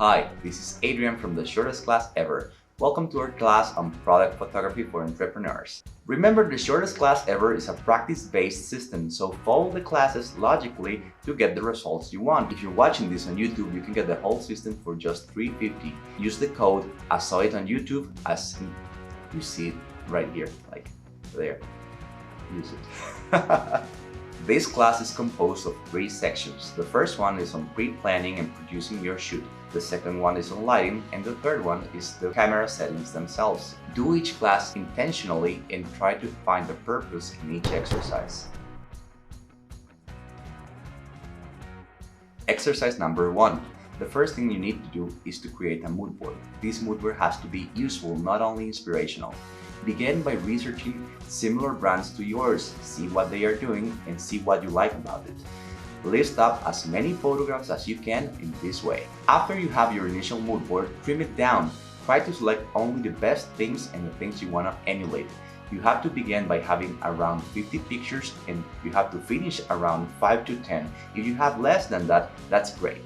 Hi, this is Adrian from the shortest class ever. Welcome to our class on product photography for entrepreneurs. Remember, the shortest class ever is a practice-based system, so follow the classes logically to get the results you want. If you're watching this on YouTube, you can get the whole system for just $3.50. Use the code I saw it on YouTube, as you see it right here, like there. Use it. This class is composed of 3 sections. The first one is on pre-planning and producing your shoot. The second one is on lighting, and the third one is the camera settings themselves. Do each class intentionally and try to find the purpose in each exercise. Exercise number 1. The first thing you need to do is to create a mood board. This mood board has to be useful, not only inspirational. Begin by researching similar brands to yours, see what they are doing, and see what you like about it. List up as many photographs as you can in this way. After you have your initial mood board, trim it down. Try to select only the best things and the things you want to emulate. You have to begin by having around 50 pictures and you have to finish around 5 to 10. If you have less than that, that's great.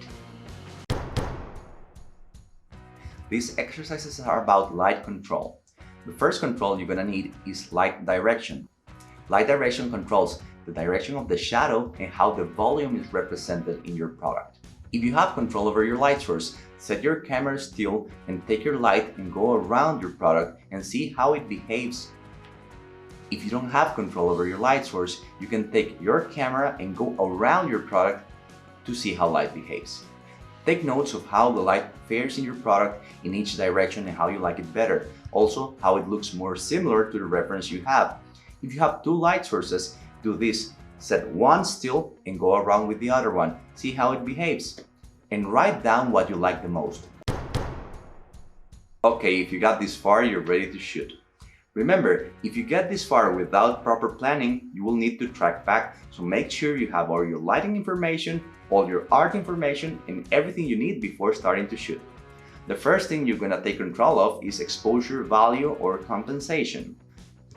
These exercises are about light control. The first control you're gonna need is light direction. Light direction controls the direction of the shadow and how the volume is represented in your product. If you have control over your light source, set your camera still and take your light and go around your product and see how it behaves. If you don't have control over your light source, you can take your camera and go around your product to see how light behaves. Take notes of how the light fares in your product in each direction and how you like it better. Also, how it looks more similar to the reference you have. If you have 2 light sources, do this. Set one still and go around with the other one. See how it behaves. And write down what you like the most. Okay, if you got this far, you're ready to shoot. Remember, if you get this far without proper planning, you will need to track back, so make sure you have all your lighting information, all your art information, and everything you need before starting to shoot. The first thing you're gonna take control of is exposure value or compensation.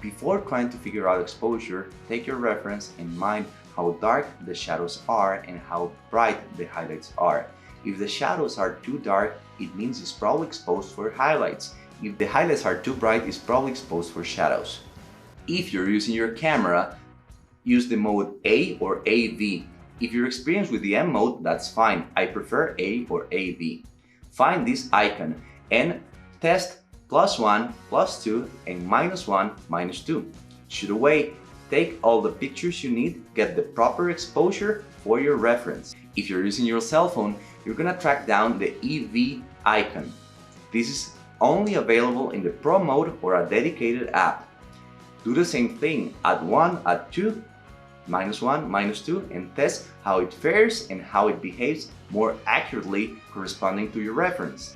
Before trying to figure out exposure, take your reference and mind how dark the shadows are and how bright the highlights are. If the shadows are too dark, it means it's probably exposed for highlights. If the highlights are too bright, it's probably exposed for shadows. If you're using your camera, use the mode A or AV. If you're experienced with the M mode, that's fine. I prefer A or AV. Find this icon and test +1, +2, and -1, -2. Shoot away. Take all the pictures you need, get the proper exposure for your reference. If you're using your cell phone, you're gonna track down the EV icon. This is only available in the Pro mode or a dedicated app. Do the same thing, add 1, add 2, -1, -2, and test how it fares and how it behaves more accurately corresponding to your reference.